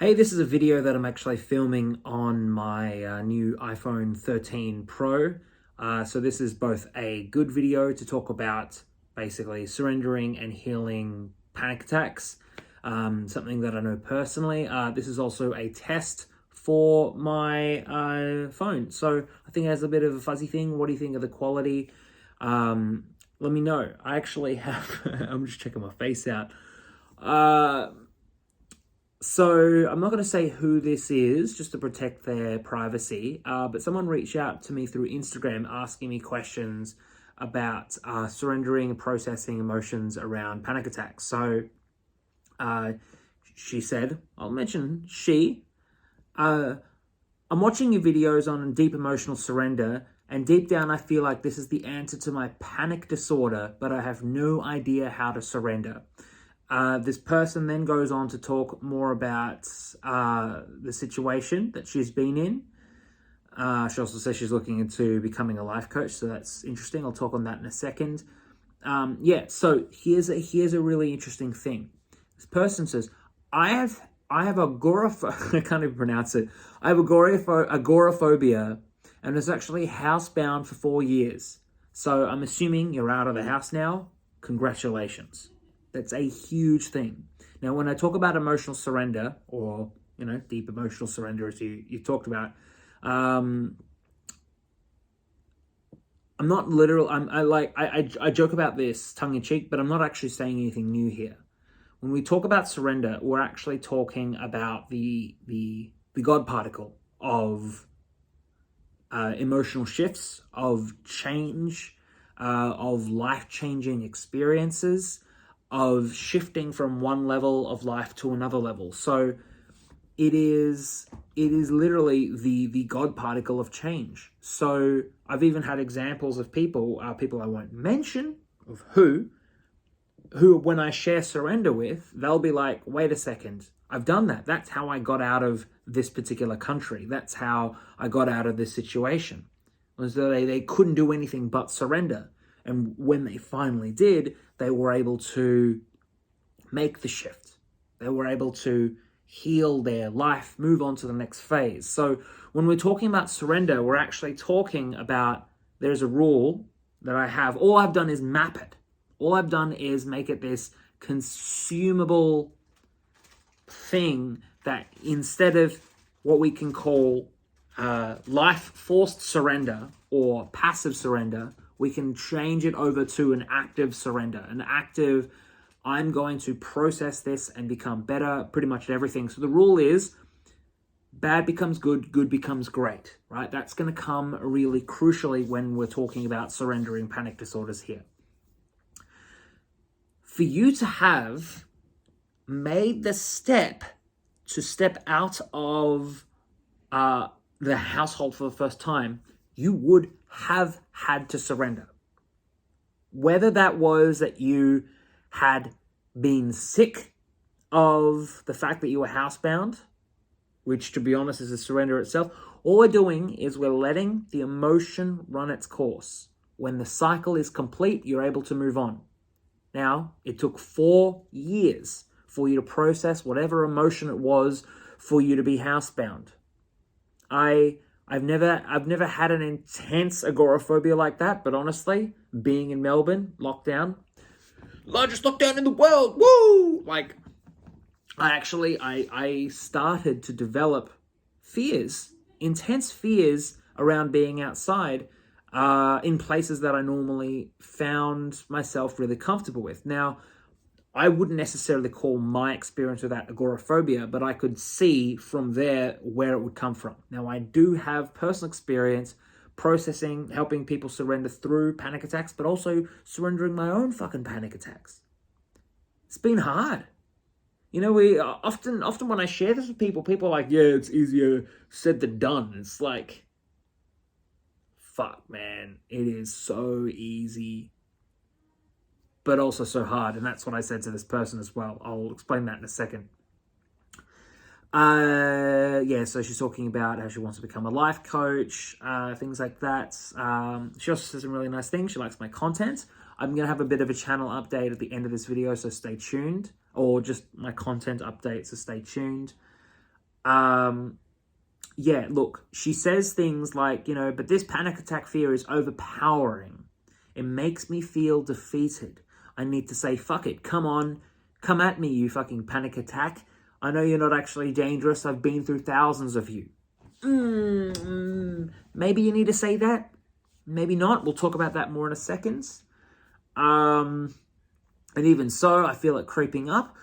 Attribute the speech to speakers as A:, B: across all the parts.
A: Hey, this is a video that I'm actually filming on my new iPhone 13 Pro. So this is both a good video to talk about basically surrendering and healing panic attacks, something that I know personally. This is also a test for my phone. So I think it has a bit of a fuzzy thing. What do you think of the quality? Let me know. I actually have, I'm just checking my face out. So I'm not going to say who this is just to protect their privacy, but someone reached out to me through Instagram asking me questions about surrendering and processing emotions around panic attacks. So she said, I'll mention she, I'm watching your videos on deep emotional surrender, and deep down I feel like this is the answer to my panic disorder, but I have no idea how to surrender. This person then goes on to talk more about the situation that she's been in. She also says she's looking into becoming a life coach, so that's interesting. I'll talk on that in a second. So here's a really interesting thing. This person says, I have I can't even pronounce it. I have agoraphobia, and was actually housebound for 4 years. So I'm assuming you're out of the house now. Congratulations. That's a huge thing. Now, when I talk about emotional surrender, or, deep emotional surrender, as you talked about, I'm not literal. I joke about this tongue in cheek, but I'm not actually saying anything new here. When we talk about surrender, we're actually talking about the God particle of emotional shifts, of change, of life-changing experiences, of shifting from one level of life to another level. So it is literally the God particle of change. So I've even had examples of people I won't mention, of who when I share surrender with, they'll be like, wait a second, I've done that. That's how I got out of this particular country. That's how I got out of this situation. Was that they couldn't do anything but surrender. And when they finally did, they were able to make the shift. They were able to heal their life, move on to the next phase. So when we're talking about surrender, we're actually talking about, there's a rule that I have. All I've done is map it. All I've done is make it this consumable thing that instead of what we can call life-forced surrender or passive surrender, we can change it over to an active surrender. An active, I'm going to process this and become better pretty much at everything. So the rule is bad becomes good, good becomes great, right? That's going to come really crucially when we're talking about surrendering panic disorders here. For you to have made the step to step out of the household for the first time, you would have had to surrender. Whether that was that you had been sick of the fact that you were housebound, which to be honest is a surrender itself, all we're doing is we're letting the emotion run its course. When the cycle is complete, you're able to move on. Now, it took 4 years for you to process whatever emotion it was for you to be housebound. I've never had an intense agoraphobia like that, but honestly, being in Melbourne, lockdown, largest lockdown in the world, woo! I started to develop fears, intense fears around being outside in places that I normally found myself really comfortable with. Now, I wouldn't necessarily call my experience with that agoraphobia, but I could see from there where it would come from. Now, I do have personal experience processing, helping people surrender through panic attacks, but also surrendering my own fucking panic attacks. It's been hard. We often when I share this with people are like, yeah, it's easier said than done. It's like, fuck, man, it is so easy, but also so hard. And that's what I said to this person as well. I'll explain that in a second. So she's talking about how she wants to become a life coach, things like that. She also says some really nice things. She likes my content. I'm going to have a bit of a channel update at the end of this video, so stay tuned. Or just my content update, so stay tuned. Yeah, look, she says things like, but this panic attack fear is overpowering. It makes me feel defeated. I need to say, fuck it, come on, come at me, you fucking panic attack. I know you're not actually dangerous. I've been through thousands of you. Maybe you need to say that. Maybe not. We'll talk about that more in a second. And even so, I feel it creeping up.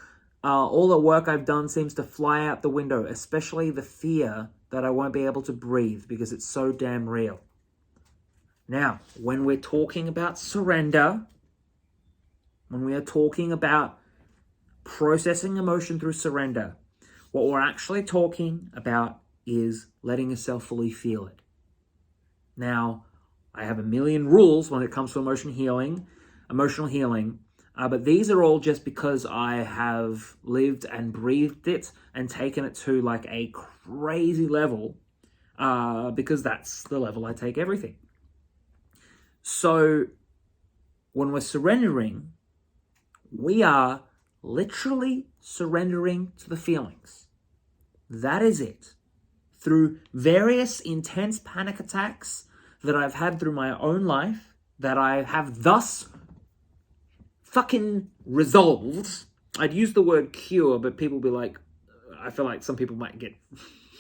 A: All the work I've done seems to fly out the window, especially the fear that I won't be able to breathe because it's so damn real. Now, when we're talking about surrender, when we are talking about processing emotion through surrender, what we're actually talking about is letting yourself fully feel it. Now, I have a million rules when it comes to emotional healing, but these are all just because I have lived and breathed it and taken it to like a crazy level, because that's the level I take everything. So when we're surrendering, we are literally surrendering to the feelings. That is it. Through various intense panic attacks that I've had through my own life, that I have thus fucking resolved. I'd use the word cure, but people be like, I feel like some people might get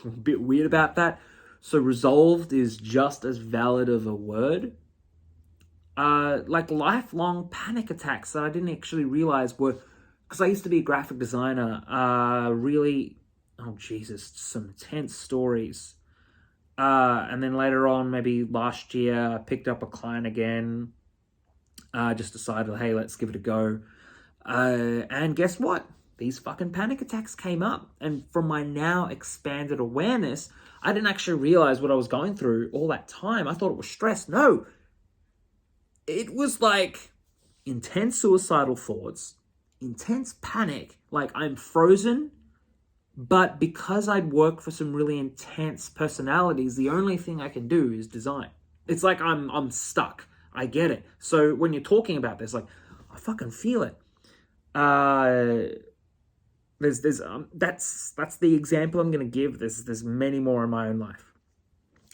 A: a bit weird about that. So resolved is just as valid of a word. Like lifelong panic attacks that I didn't actually realize were, because I used to be a graphic designer, really, oh Jesus, some intense stories. And then later on, maybe last year, I picked up a client again, just decided, hey, let's give it a go. And guess what? These fucking panic attacks came up. And from my now expanded awareness, I didn't actually realize what I was going through all that time. I thought it was stress. No. It was like intense suicidal thoughts, intense panic, like I'm frozen. But because I'd worked for some really intense personalities, the only thing I can do is design. It's like I'm stuck. I get it. So when you're talking about this, like, I fucking feel it. That's the example I'm going to give. There's many more in my own life.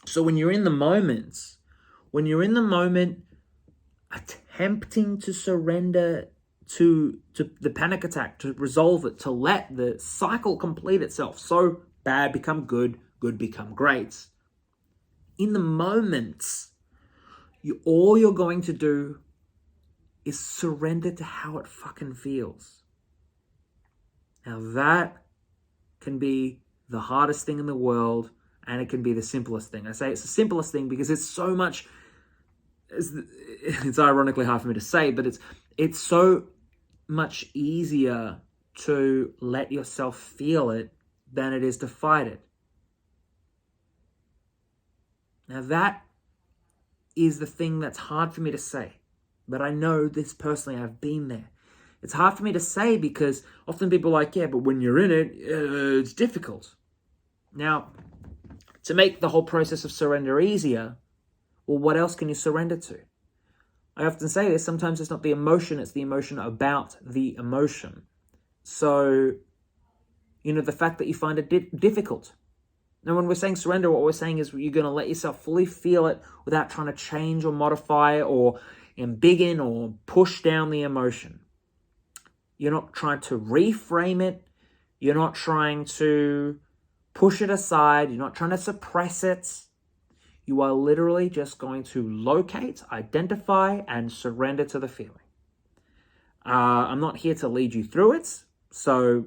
A: So when you're in the moment, attempting to surrender to the panic attack, to resolve it, to let the cycle complete itself. So bad become good, good become great. In the moments, all you're going to do is surrender to how it fucking feels. Now that can be the hardest thing in the world, and it can be the simplest thing. I say it's the simplest thing because it's so much, it's ironically hard for me to say, but it's so much easier to let yourself feel it than it is to fight it. Now that is the thing that's hard for me to say, but I know this personally, I've been there. It's hard for me to say because often people are like, yeah, but when you're in it, it's difficult. Now, to make the whole process of surrender easier, well, what else can you surrender to? I often say this, sometimes it's not the emotion, it's the emotion about the emotion. So, the fact that you find it difficult. Now, when we're saying surrender, what we're saying is you're going to let yourself fully feel it without trying to change or modify or embiggen or push down the emotion. You're not trying to reframe it. You're not trying to push it aside. You're not trying to suppress it. You are literally just going to locate, identify, and surrender to the feeling. I'm not here to lead you through it, so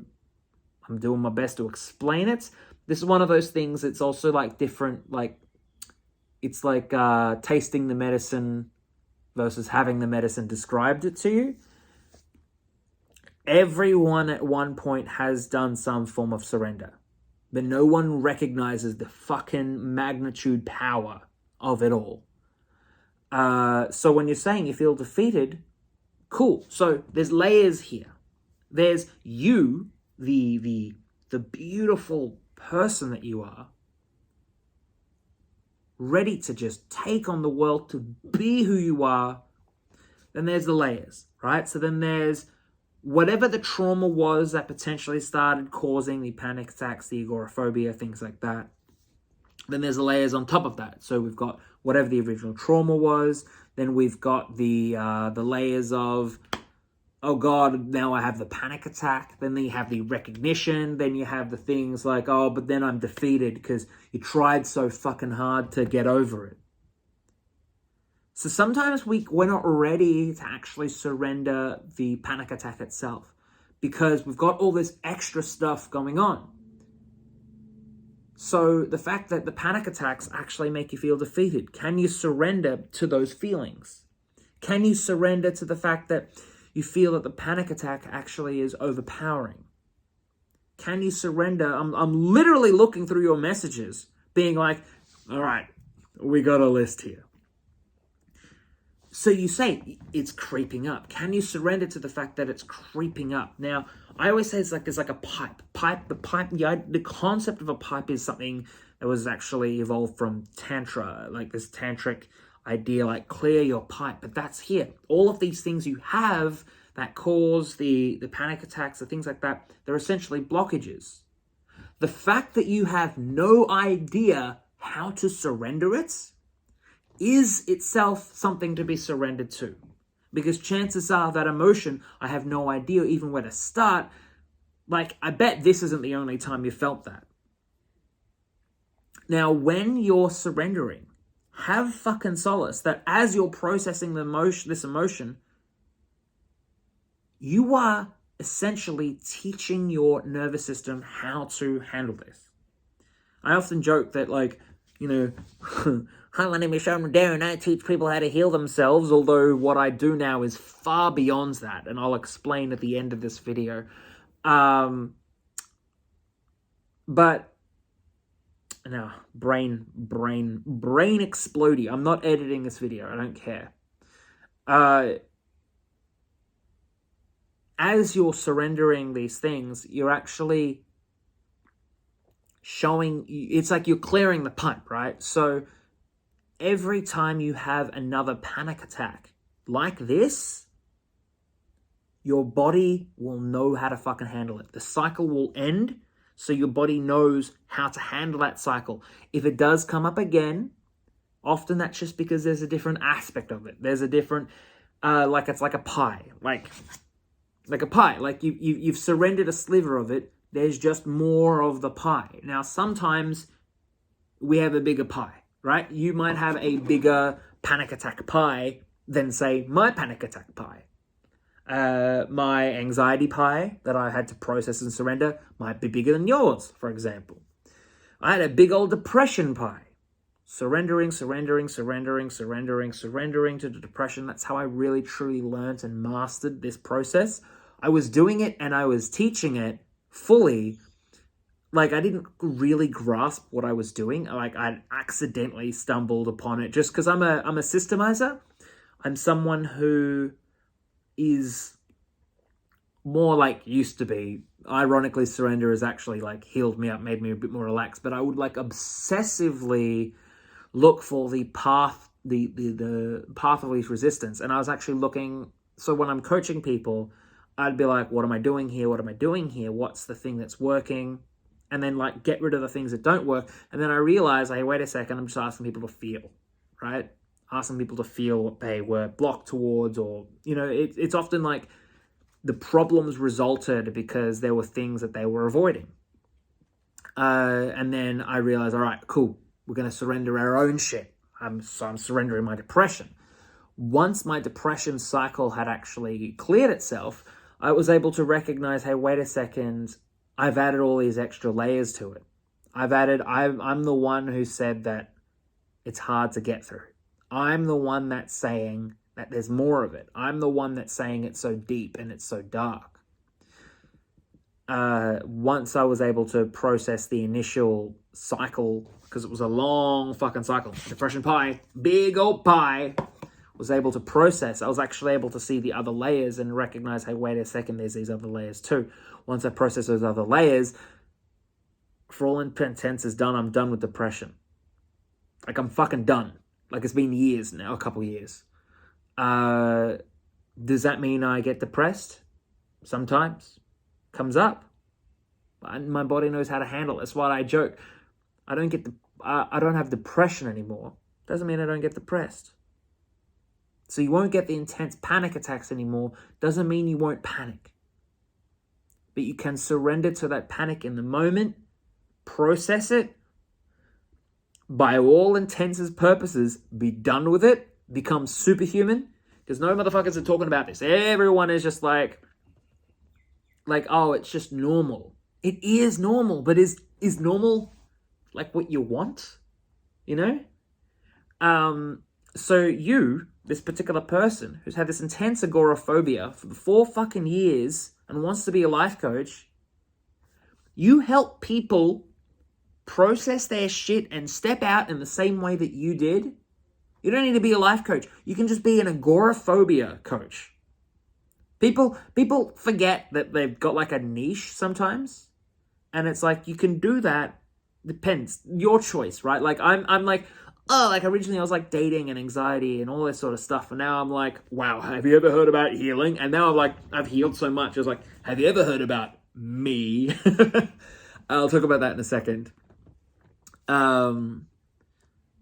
A: I'm doing my best to explain it. This is one of those things, it's also like different, like, it's like tasting the medicine versus having the medicine described it to you. Everyone at one point has done some form of surrender, but no one recognizes the fucking magnitude power of it all. So when you're saying you feel defeated, cool. So there's layers here. There's you, the beautiful person that you are, ready to just take on the world, to be who you are. Then there's the layers, right? So then there's whatever the trauma was that potentially started causing the panic attacks, the agoraphobia, things like that. Then there's the layers on top of that. So we've got whatever the original trauma was. Then we've got the layers of, oh God, now I have the panic attack. Then you have the recognition. Then you have the things like, oh, but then I'm defeated because you tried so fucking hard to get over it. So sometimes we're not ready to actually surrender the panic attack itself because we've got all this extra stuff going on. So the fact that the panic attacks actually make you feel defeated, can you surrender to those feelings? Can you surrender to the fact that you feel that the panic attack actually is overpowering? Can you surrender? I'm literally looking through your messages, being like, all right, we got a list here. So you say it's creeping up. Can you surrender to the fact that it's creeping up? Now, I always say it's like a pipe. The concept of a pipe is something that was actually evolved from Tantra, like this tantric idea, like clear your pipe. But that's here. All of these things you have that cause the panic attacks, the things like that, they're essentially blockages. The fact that you have no idea how to surrender it is itself something to be surrendered to. Because chances are that emotion, I have no idea even where to start. Like, I bet this isn't the only time you felt that. Now, when you're surrendering, have fucking solace that as you're processing this emotion, you are essentially teaching your nervous system how to handle this. I often joke that, like, you know, hi, my name is Sharam and I teach people how to heal themselves, although what I do now is far beyond that, and I'll explain at the end of this video. But, now, brain exploding. I'm not editing this video, I don't care. As you're surrendering these things, you're actually showing, it's like you're clearing the pipe, right? So every time you have another panic attack like this, your body will know how to fucking handle it. The cycle will end, so your body knows how to handle that cycle. If it does come up again, often that's just because there's a different aspect of it. There's a different, like it's like a pie, like a pie. Like you've surrendered a sliver of it. There's just more of the pie. Now, sometimes we have a bigger pie, right? You might have a bigger panic attack pie than, say, my panic attack pie. My anxiety pie that I had to process and surrender might be bigger than yours, for example. I had a big old depression pie. Surrendering to the depression. That's how I really, truly learned and mastered this process. I was doing it and I was teaching it fully. Like, I didn't really grasp what I was doing. Like, I accidentally stumbled upon it just because I'm a systemizer. I'm someone who is more like used to be. Ironically, surrender has actually like healed me up, made me a bit more relaxed. But I would like obsessively look for the path, the path of least resistance. And I was actually looking. So when I'm coaching people, I'd be like, what am I doing here? What am I doing here? What's the thing that's working? And then like get rid of the things that don't work. And then I realized, hey, wait a second, I'm just asking people to feel, right? Asking people to feel what they were blocked towards, or, you know, it's often like the problems resulted because there were things that they were avoiding. And then I realized, all right, cool. We're going to surrender our own shit. So I'm surrendering my depression. Once my depression cycle had actually cleared itself, I was able to recognize, hey, wait a second, I've added all these extra layers to it. I'm the one who said that it's hard to get through. I'm the one that's saying that there's more of it. I'm the one that's saying it's so deep and it's so dark. Once I was able to process the initial cycle, because it was a long fucking cycle, depression pie, big old pie, was able to process. I was actually able to see the other layers and recognize, hey, wait a second, there's these other layers too. Once I process those other layers, for all intents is done, I'm done with depression. Like, I'm fucking done. Like, it's been years now, a couple years. Does that mean I get depressed? sometimes comes up. And my body knows how to handle it. That's why I joke. I don't have depression anymore. Doesn't mean I don't get depressed. So you won't get the intense panic attacks anymore. Doesn't mean you won't panic. But you can surrender to that panic in the moment, process it, by all intents and purposes, be done with it, become superhuman. Because no motherfuckers are talking about this. Everyone is just like, oh, it's just normal. It is normal, but is normal like what you want? You know? So you, this particular person who's had this intense agoraphobia for 4 fucking years and wants to be a life coach, you help people process their shit and step out in the same way that you did. You don't need to be a life coach. You can just be an agoraphobia coach. People forget that they've got like a niche sometimes. And it's like, you can do that. Depends. Your choice, right? Like I'm like, oh, like originally I was like dating and anxiety and all this sort of stuff. And now I'm like, wow, have you ever heard about healing? And now I'm like, I've healed so much. I was like, have you ever heard about me? I'll talk about that in a second.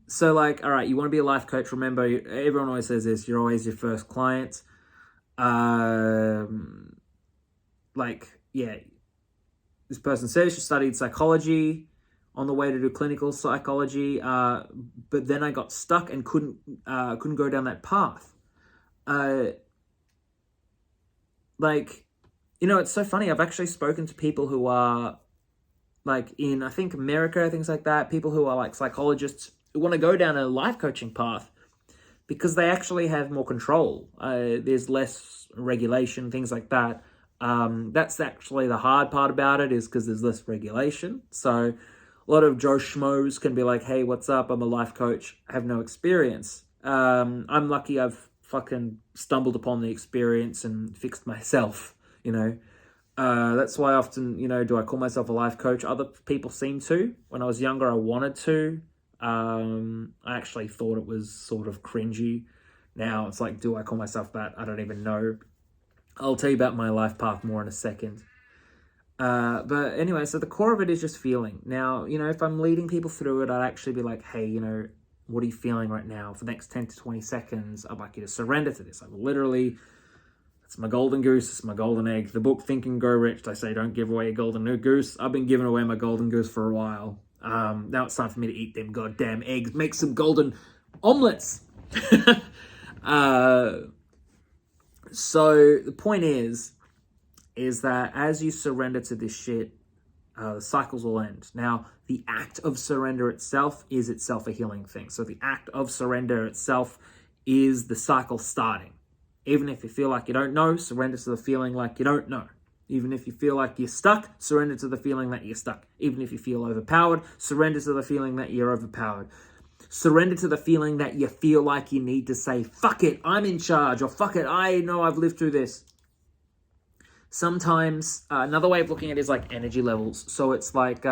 A: So like, all right, you want to be a life coach. Remember, everyone always says this, you're always your first client. Like, yeah, this person says she studied psychology on the way to do clinical psychology. But then I got stuck and couldn't go down that path. Like, you know, it's so funny. I've actually spoken to people who are like in, I think, America, things like that. People who are like psychologists who want to go down a life coaching path because they actually have more control. There's less regulation, things like that. That's actually the hard part about it, is because there's less regulation. So a lot of Joe Schmoes can be like, hey, what's up? I'm a life coach. I have no experience. I'm lucky I've fucking stumbled upon the experience and fixed myself, you know. That's why often, you know, do I call myself a life coach? Other people seem to. When I was younger, I wanted to. I actually thought it was sort of cringy. Now it's like, do I call myself that? I don't even know. I'll tell you about my life path more in a second. But anyway, so the core of it is just feeling. Now, you know, if I'm leading people through it, I'd actually be like, hey, you know, what are you feeling right now? For the next 10 to 20 seconds, I'd like you to surrender to this. It's my golden goose, it's my golden egg. The book Think and Grow Rich, they say don't give away a golden goose. I've been giving away my golden goose for a while. Now it's time for me to eat them goddamn eggs. Make some golden omelets. So the point is that as you surrender to this shit, the cycles will end. Now, the act of surrender itself is itself a healing thing. So the act of surrender itself is the cycle starting. Even if you feel like you don't know, surrender to the feeling like you don't know. Even if you feel like you're stuck, surrender to the feeling that you're stuck. Even if you feel overpowered, surrender to the feeling that you're overpowered. Surrender to the feeling that you feel like you need to say, fuck it, I'm in charge, or fuck it, I know I've lived through this. Sometimes, another way of looking at it is like energy levels. So it's like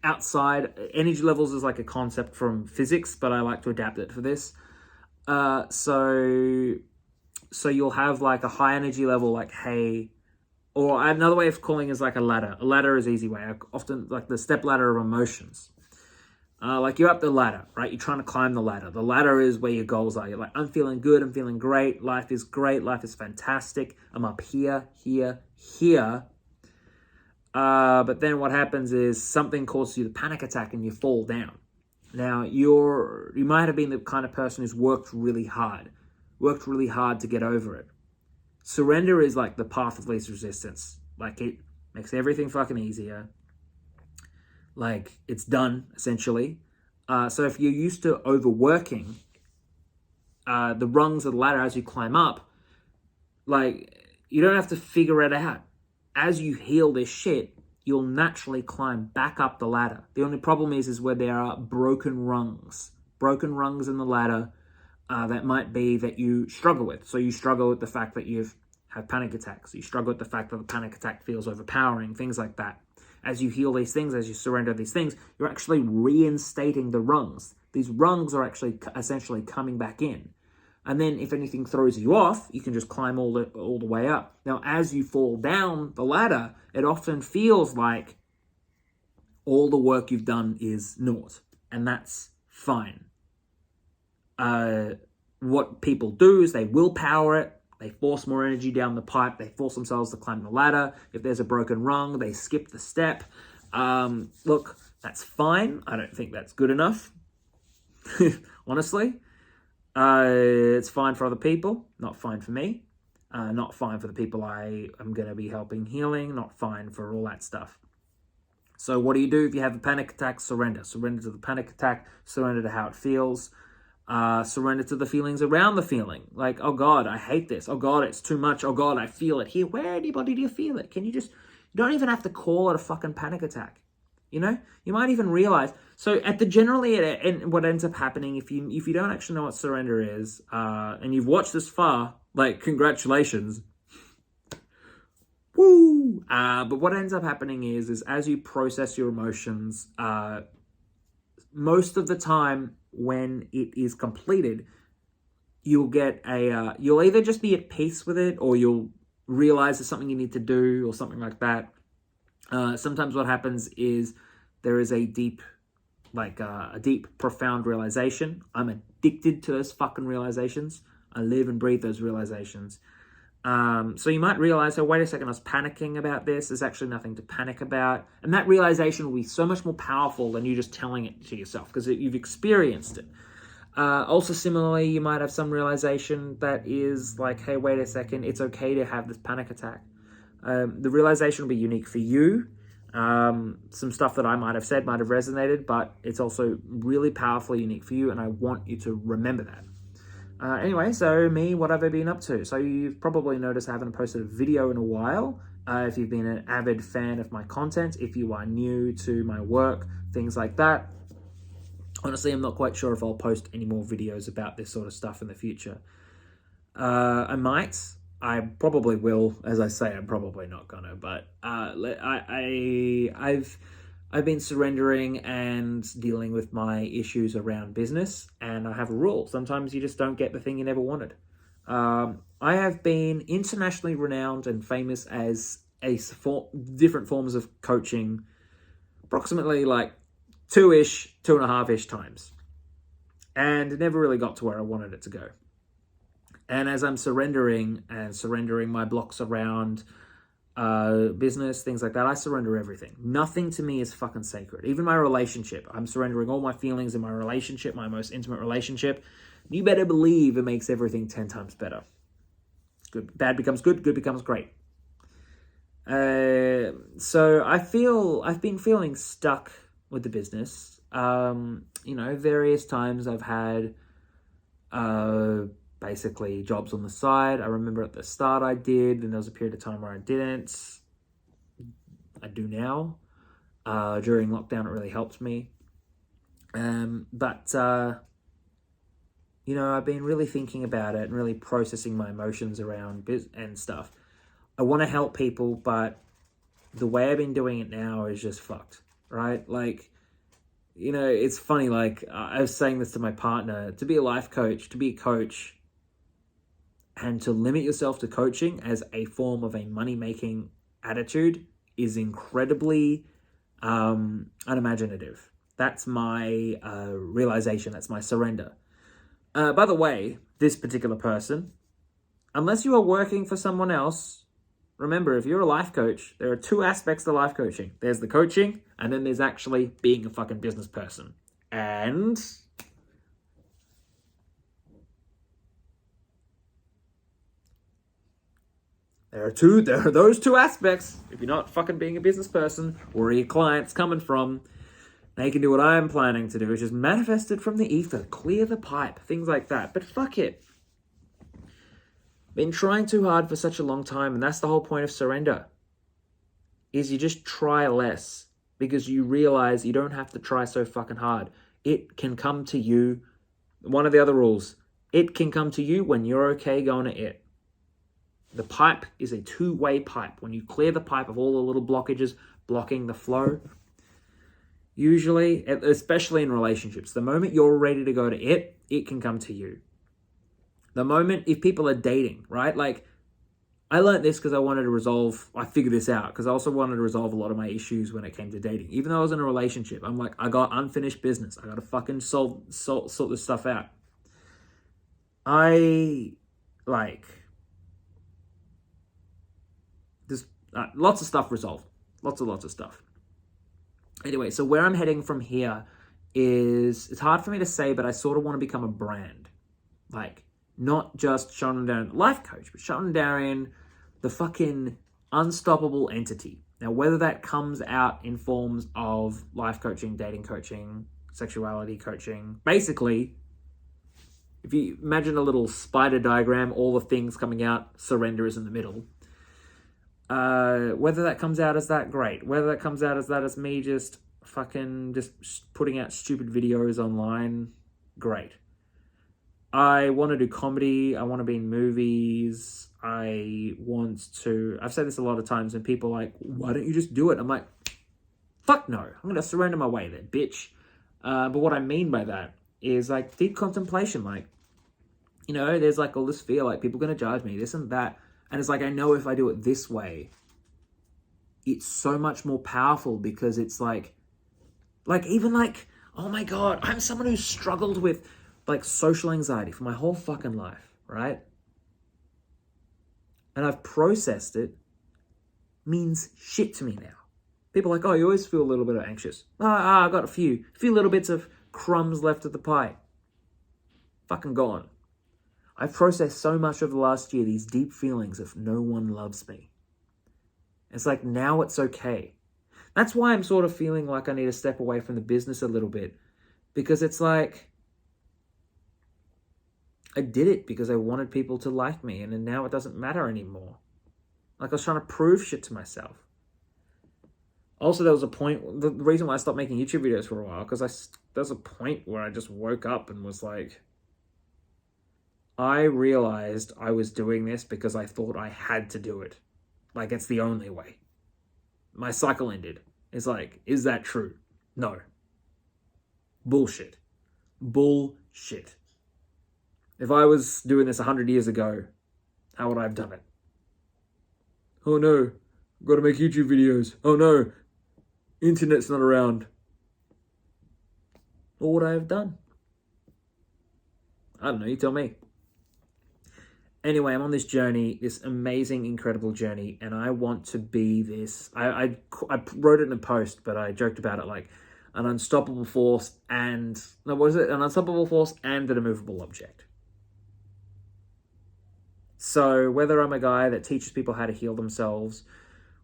A: outside, energy levels is like a concept from physics, but I like to adapt it for this. So you'll have like a high energy level, like, hey, or another way of calling is like a ladder. A ladder is easy way. I often like the step ladder of emotions. Like you're up the ladder, right? You're trying to climb the ladder. The ladder is where your goals are. You're like, I'm feeling good. I'm feeling great. Life is great. Life is fantastic. I'm up here, here, here. But then what happens is something causes you the panic attack and you fall down. Now, you might have been the kind of person who's worked really hard to get over it. Surrender is like the path of least resistance. Like it makes everything fucking easier. Like it's done essentially. So if you're used to overworking the rungs of the ladder as you climb up, like you don't have to figure it out. As you heal this shit, you'll naturally climb back up the ladder. The only problem is where there are broken rungs in the ladder. That might be that you struggle with. So you struggle with the fact that you've had panic attacks. You struggle with the fact that the panic attack feels overpowering, things like that. As you heal these things, as you surrender these things, you're actually reinstating the rungs. These rungs are actually essentially coming back in. And then if anything throws you off, you can just climb all the way up. Now, as you fall down the ladder, it often feels like all the work you've done is naught. And that's fine. What people do is they willpower it. They force more energy down the pipe. They force themselves to climb the ladder. If there's a broken rung, they skip the step. Look, that's fine. I don't think that's good enough. Honestly. It's fine for other people, not fine for me. Not fine for the people I am going to be helping healing, not fine for all that stuff. So what do you do if you have a panic attack? Surrender. Surrender to the panic attack. Surrender to how it feels. Surrender to the feelings around the feeling. Like, oh God, I hate this. Oh God, it's too much. Oh God, I feel it here. Where anybody do you feel it? You don't even have to call it a fucking panic attack. You know, you might even realize. So and what ends up happening if you don't actually know what surrender is, and you've watched this far, like, congratulations. Woo! But what ends up happening is as you process your emotions, most of the time when it is completed, you'll either just be at peace with it, or you'll realize there's something you need to do or something like that. Sometimes what happens is there is a deep, profound realization. I'm addicted to those fucking realizations. I live and breathe those realizations. So you might realize, oh, wait a second, I was panicking about this. There's actually nothing to panic about. And that realization will be so much more powerful than you just telling it to yourself, because you've experienced it. Also, similarly, you might have some realization that is like, hey, wait a second, it's okay to have this panic attack. The realization will be unique for you. Some stuff that I might have said might have resonated, but it's also really powerfully unique for you, and I want you to remember that. Anyway, so me, what have I been up to? So you've probably noticed I haven't posted a video in a while. If you've been an avid fan of my content, if you are new to my work, things like that. Honestly, I'm not quite sure if I'll post any more videos about this sort of stuff in the future. I probably will. As I say, I'm probably not gonna, but I've been surrendering and dealing with my issues around business, and I have a rule. Sometimes you just don't get the thing you never wanted. I have been internationally renowned and famous as different forms of coaching, approximately like 2.5-ish times, and it never really got to where I wanted it to go. And as I'm surrendering my blocks around business, things like that, I surrender everything. Nothing to me is fucking sacred. Even my relationship, I'm surrendering all my feelings in my relationship, my most intimate relationship. You better believe it makes everything 10 times better. Good, bad becomes good becomes great. So I've been feeling stuck with the business. Various times I've had basically jobs on the side. I remember at the start I did, then there was a period of time where I didn't. I do now. During lockdown, it really helped me. I've been really thinking about it and really processing my emotions around and stuff. I want to help people, but the way I've been doing it now is just fucked, right? Like, it's funny, like, I was saying this to my partner, to be a life coach, to be a coach, and to limit yourself to coaching as a form of a money-making attitude is incredibly unimaginative. That's my realization. That's my surrender. By the way, this particular person, unless you are working for someone else, remember, if you're a life coach, there are 2 aspects to life coaching. There's the coaching, and then there's actually being a fucking business person. And there are those 2 aspects. If you're not fucking being a business person, where are your clients coming from? They can do what I'm planning to do, which is manifest it from the ether, clear the pipe, things like that. But fuck it. Been trying too hard for such a long time, and that's the whole point of surrender. Is you just try less, because you realize you don't have to try so fucking hard. It can come to you. One of the other rules, it can come to you when you're okay going to it. The pipe is a 2-way pipe. When you clear the pipe of all the little blockages blocking the flow, usually, especially in relationships, the moment you're ready to go to it can come to you. The moment, if people are dating, right? Like, I learned this because I figured this out because I also wanted to resolve a lot of my issues when it came to dating. Even though I was in a relationship, I'm like, I got unfinished business. I got to fucking sort this stuff out. I, like, just lots of stuff resolved. Lots of stuff. Anyway, so where I'm heading from here is, it's hard for me to say, but I sort of want to become a brand. Like, not just Sharam Darian life coach, but Sharam Darian, the fucking unstoppable entity. Now, whether that comes out in forms of life coaching, dating coaching, sexuality coaching, basically, if you imagine a little spider diagram, all the things coming out, surrender is in the middle. Whether that comes out as that, great. Whether that comes out as that as me just putting out stupid videos online, great. I want to do comedy. I want to be in movies. I've said this a lot of times, and people are like, why don't you just do it? I'm like, fuck no. I'm going to surrender my way there, bitch. But what I mean by that is like deep contemplation. Like, you know, there's like all this fear, like people are going to judge me, this and that. And it's like, I know if I do it this way, it's so much more powerful because it's like, even like, oh my God, I'm someone who's struggled with like social anxiety for my whole fucking life, right? And I've processed it, means shit to me now. People are like, oh, you always feel a little bit anxious. I got a few little bits of crumbs left of the pie. Fucking gone. I've processed so much over the last year, these deep feelings of no one loves me. It's like, now it's okay. That's why I'm sort of feeling like I need to step away from the business a little bit. Because it's like, I did it because I wanted people to like me, and then now it doesn't matter anymore. Like, I was trying to prove shit to myself. Also, there was a point, the reason why I stopped making YouTube videos for a while, because there was a point where I just woke up and was like, I realized I was doing this because I thought I had to do it. Like, it's the only way. My cycle ended. It's like, is that true? No. Bullshit. Bullshit. If I was doing this 100 years ago, how would I have done it? Oh no, I've got to make YouTube videos. Oh no, internet's not around. What would I have done? I don't know, you tell me. Anyway, I'm on this journey, this amazing, incredible journey, and I want to be this. I wrote it in a post, but I joked about it like an unstoppable force and, no, what is it? An unstoppable force and an immovable object. So whether I'm a guy that teaches people how to heal themselves,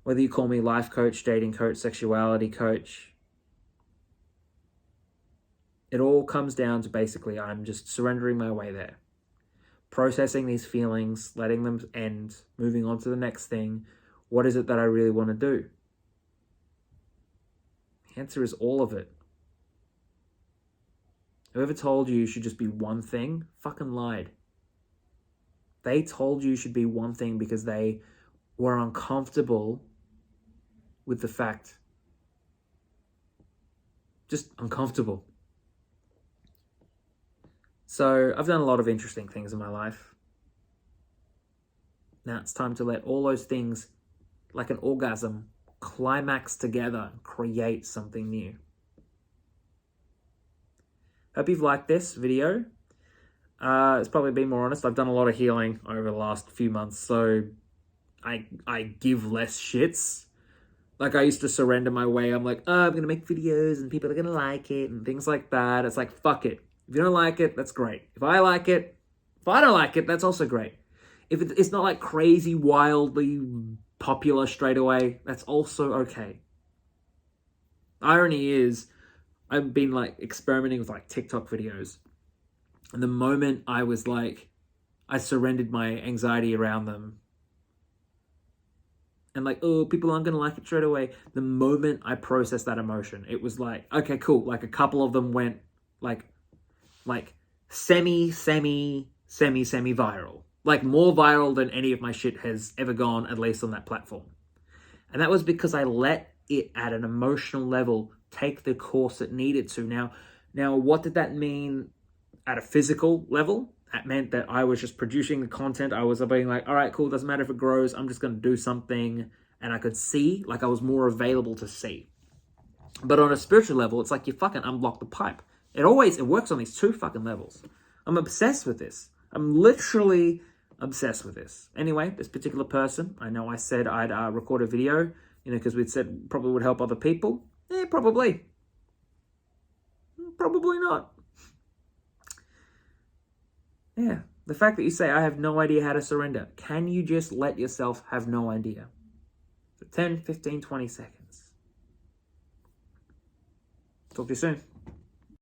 A: whether you call me life coach, dating coach, sexuality coach, it all comes down to basically I'm just surrendering my way there. Processing these feelings, letting them end, moving on to the next thing. What is it that I really want to do? The answer is all of it. Whoever told you should just be one thing, fucking lied. They told you should be one thing because they were uncomfortable with the fact. Just uncomfortable. So I've done a lot of interesting things in my life. Now it's time to let all those things, like an orgasm, climax together and create something new. Hope you've liked this video. It's probably been more honest. I've done a lot of healing over the last few months, so I give less shits. Like, I used to surrender my way. I'm like, oh, I'm going to make videos and people are going to like it and things like that. It's like, fuck it. If you don't like it, that's great. If I like it, if I don't like it, that's also great. If it's not like crazy, wildly popular straight away, that's also okay. Irony is, I've been like experimenting with like TikTok videos. And the moment I was like, I surrendered my anxiety around them. And like, oh, people aren't going to like it straight away. The moment I processed that emotion, it was like, okay, cool. Like a couple of them went like semi viral. Like more viral than any of my shit has ever gone, at least on that platform. And that was because I let it at an emotional level take the course it needed to. Now, what did that mean at a physical level? that meant that I was just producing the content. I was being like, all right, cool, doesn't matter if it grows, I'm just going to do something. And I could see, like I was more available to see. But on a spiritual level, it's like you fucking unblock the pipe. It works on these two fucking levels. I'm obsessed with this. I'm literally obsessed with this. Anyway, this particular person, I know I said I'd record a video, because we'd said probably would help other people. Probably. Probably not. Yeah, the fact that you say, I have no idea how to surrender. Can you just let yourself have no idea? For 10, 15, 20 seconds. Talk to you soon.